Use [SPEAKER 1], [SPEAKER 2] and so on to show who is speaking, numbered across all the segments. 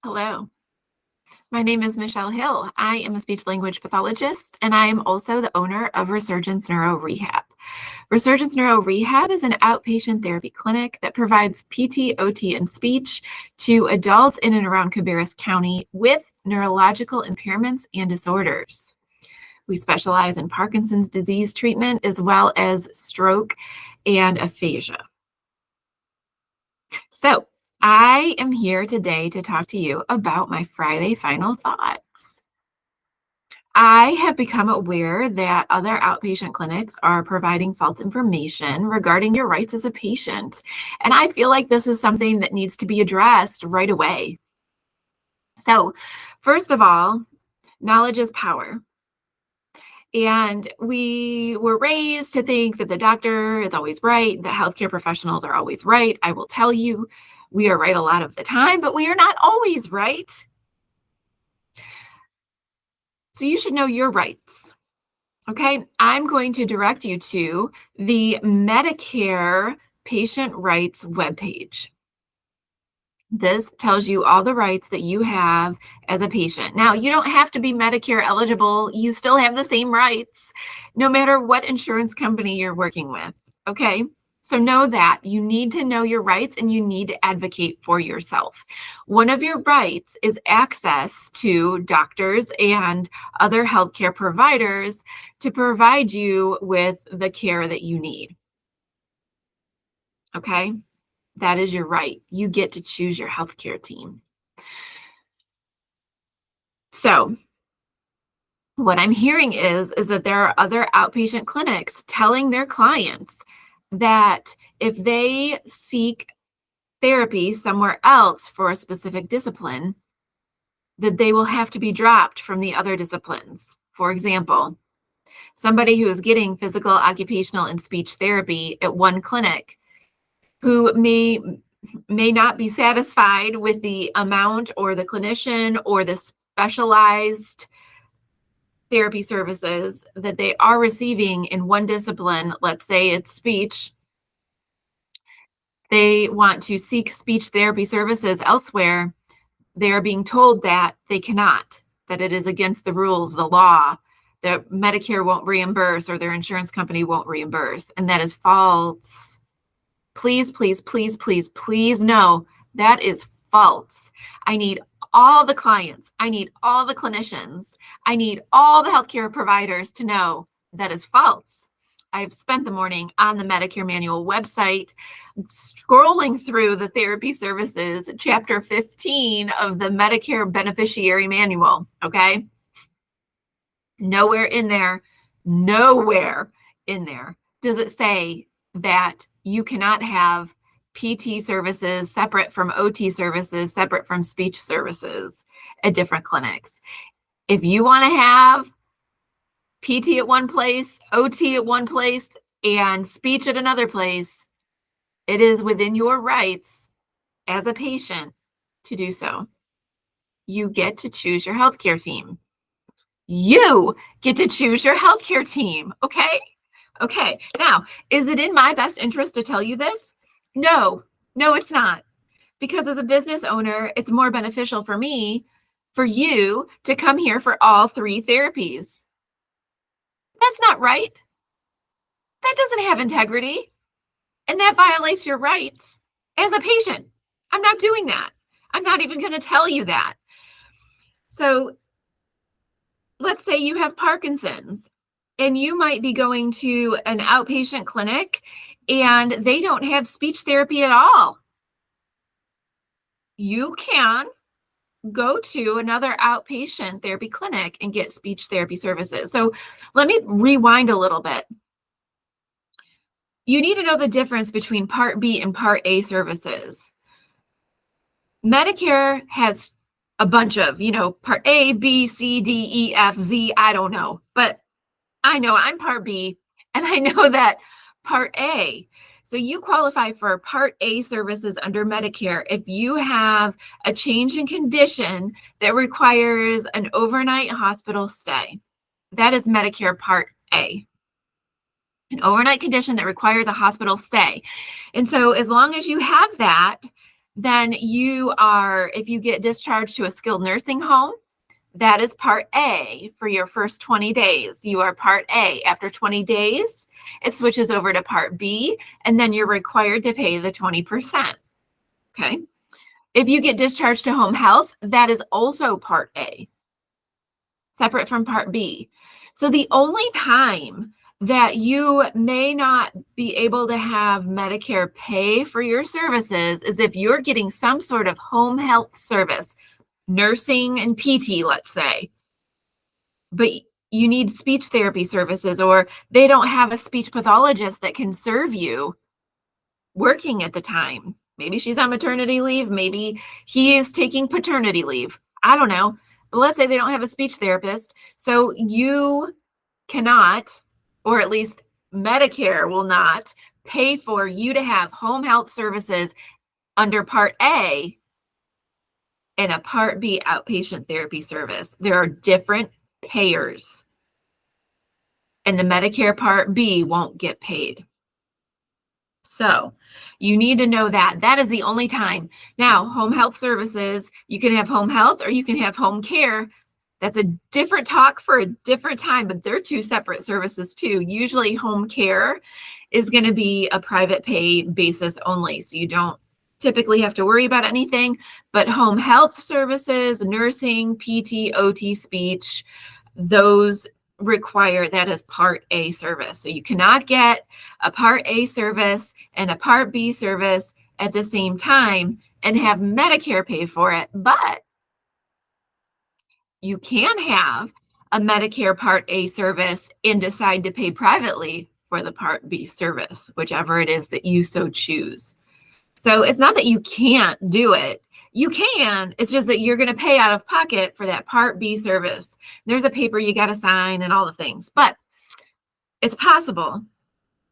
[SPEAKER 1] Hello, my name is Michelle Hill. I am a speech language pathologist, and I am also the owner of Resurgence Neuro Rehab. Resurgence Neuro Rehab is an outpatient therapy clinic that provides PT, OT, and speech to adults in and around Cabarrus County with neurological impairments and disorders. We specialize in Parkinson's disease treatment as well as stroke and aphasia. So, I am here today to talk to you about my Friday final thoughts. I have become aware that other outpatient clinics are providing false information regarding your rights as a patient, and I feel like this is something that needs to be addressed right away. So, first of all, knowledge is power. And we were raised to think that the doctor is always right, that healthcare professionals are always right. I will tell you, we are right a lot of the time, but we are not always right. So you should know your rights. Okay, I'm going to direct you to the Medicare Patient Rights webpage. This tells you all the rights that you have as a patient. Now, you don't have to be Medicare eligible. You still have the same rights, no matter what insurance company you're working with. Okay. So know that you need to know your rights and you need to advocate for yourself. One of your rights is access to doctors and other healthcare providers to provide you with the care that you need. Okay. That is your right. You get to choose your healthcare team. So, what I'm hearing is that there are other outpatient clinics telling their clients that if they seek therapy somewhere else for a specific discipline, that they will have to be dropped from the other disciplines. For example, somebody who is getting physical, occupational, and speech therapy at one clinic who may not be satisfied with the amount or the clinician or the specialized therapy services that they are receiving in one discipline, let's say it's speech, they want to seek speech therapy services elsewhere, they are being told that they cannot, that it is against the rules, the law, that Medicare won't reimburse or their insurance company won't reimburse, and that is false. Please, please, please, please, please know that is false. I need all the clients, I need all the clinicians, I need all the healthcare providers to know that is false. I've spent the morning on the Medicare Manual website scrolling through the therapy services, chapter 15 of the Medicare Beneficiary Manual, okay? Nowhere in there does it say that you cannot have PT services separate from OT services, separate from speech services at different clinics. If you want to have PT at one place, OT at one place, and speech at another place, it is within your rights as a patient to do so. You get to choose your healthcare team. You get to choose your healthcare team, okay? Okay, now, is it in my best interest to tell you this? No, it's not. Because as a business owner, it's more beneficial for me, for you to come here for all three therapies. That's not right. That doesn't have integrity. And that violates your rights as a patient. I'm not doing that. I'm not even going to tell you that. So let's say you have Parkinson's and you might be going to an outpatient clinic and they don't have speech therapy at all. You can go to another outpatient therapy clinic and get speech therapy services. So let me rewind a little bit. You need to know the difference between Part B and Part A services. Medicare has a bunch of, Part A, B, C, D, E, F, Z, I don't know. But I know I'm Part B, and I know that Part A. So you qualify for Part A services under Medicare if you have a change in condition that requires an overnight hospital stay. That is Medicare Part A. An overnight condition that requires a hospital stay. And so as long as you have that, then if you get discharged to a skilled nursing home, that is Part A for your first 20 days. You are Part A. After 20 days, it switches over to Part B, and then you're required to pay the 20%. Okay. If you get discharged to home health, that is also Part A, separate from Part B. So the only time that you may not be able to have Medicare pay for your services is if you're getting some sort of home health service, nursing and PT, let's say, but you need speech therapy services, or they don't have a speech pathologist that can serve you working at the time. Maybe she's on maternity leave. Maybe he is taking paternity leave. I don't know. But let's say they don't have a speech therapist. So you cannot, or at least Medicare will not, pay for you to have home health services under Part A and a Part B outpatient therapy service. There are different payers, and the Medicare Part B won't get paid. So you need to know that. That is the only time. Now, home health services, you can have home health or you can have home care. That's a different talk for a different time, but they're two separate services too. Usually home care is going to be a private pay basis only, so you don't typically have to worry about anything. But home health services, nursing, PT, OT, speech, those require that as Part A service. So you cannot get a Part A service and a Part B service at the same time and have Medicare pay for it, but you can have a Medicare Part A service and decide to pay privately for the Part B service, whichever it is that you so choose. So it's not that you can't do it. You can, it's just that you're going to pay out of pocket for that Part B service. There's a paper you got to sign and all the things, but it's possible.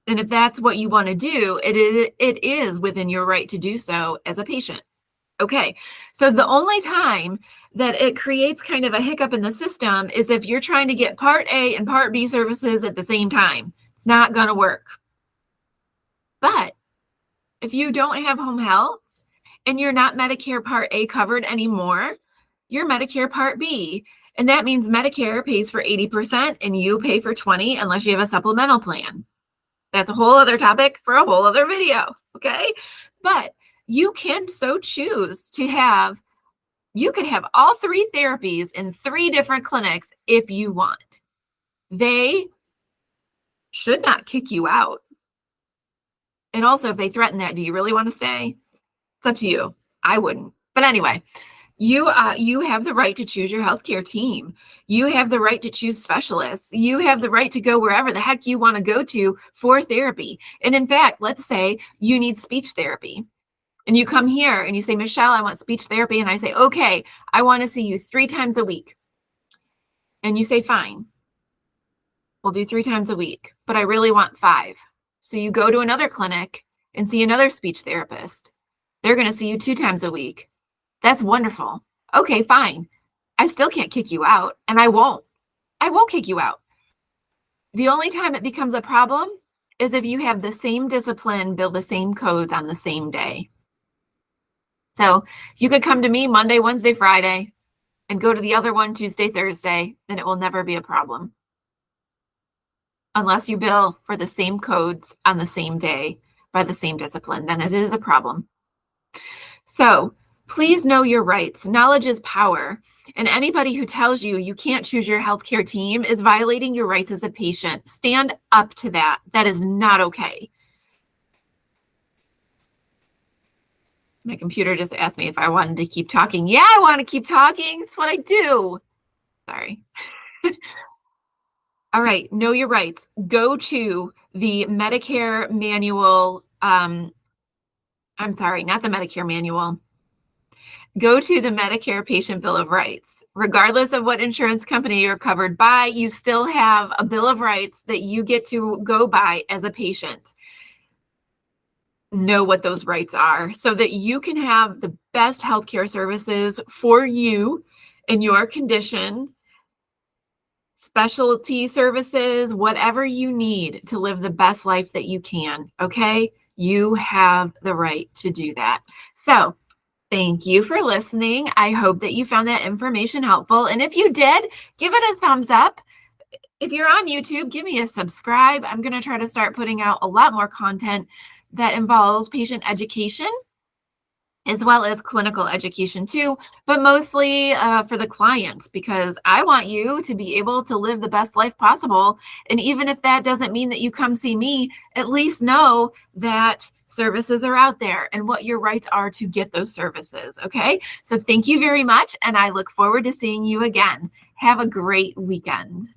[SPEAKER 1] And if that's what you want to do, it is within your right to do so as a patient. Okay, so the only time that it creates kind of a hiccup in the system is if you're trying to get Part A and Part B services at the same time. It's not going to work. But if you don't have home health and you're not Medicare Part A covered anymore, you're Medicare Part B. And that means Medicare pays for 80% and you pay for 20% unless you have a supplemental plan. That's a whole other topic for a whole other video, okay? But you can so choose to have, you could have all three therapies in 3 different clinics if you want. They should not kick you out. And also, if they threaten that, do you really want to stay? It's up to you. I wouldn't. But anyway, you have the right to choose your healthcare team. You have the right to choose specialists. You have the right to go wherever the heck you want to go to for therapy. And in fact, let's say you need speech therapy. And you come here and you say, Michelle, I want speech therapy. And I say, okay, I want to see you 3 times a week. And you say, fine, we'll do 3 times a week, but I really want 5. So you go to another clinic and see another speech therapist. They're going to see you 2 times a week. That's wonderful. Okay, fine. I still can't kick you out, and I won't. I won't kick you out. The only time it becomes a problem is if you have the same discipline, build the same codes on the same day. So you could come to me Monday, Wednesday, Friday, and go to the other one Tuesday, Thursday, then it will never be a problem. Unless you bill for the same codes on the same day by the same discipline, then it is a problem. So please know your rights. Knowledge is power. And anybody who tells you you can't choose your healthcare team is violating your rights as a patient. Stand up to that. That is not okay. My computer just asked me if I wanted to keep talking. Yeah, I want to keep talking. It's what I do. Sorry. All right, know your rights. Go to the Medicare manual. I'm sorry, not the Medicare manual. Go to the Medicare Patient Bill of Rights. Regardless of what insurance company you're covered by, you still have a Bill of Rights that you get to go by as a patient. Know what those rights are so that you can have the best healthcare services for you and your condition, specialty services, whatever you need to live the best life that you can, okay? You have the right to do that. So Thank you for listening. I hope that you found that information helpful. And if you did, give it a thumbs up. If you're on YouTube, give me a subscribe. I'm going to try to start putting out a lot more content that involves patient education as well as clinical education too, but mostly for the clients, because I want you to be able to live the best life possible. And even if that doesn't mean that you come see me, at least know that services are out there and what your rights are to get those services. Okay. So thank you very much. And I look forward to seeing you again. Have a great weekend.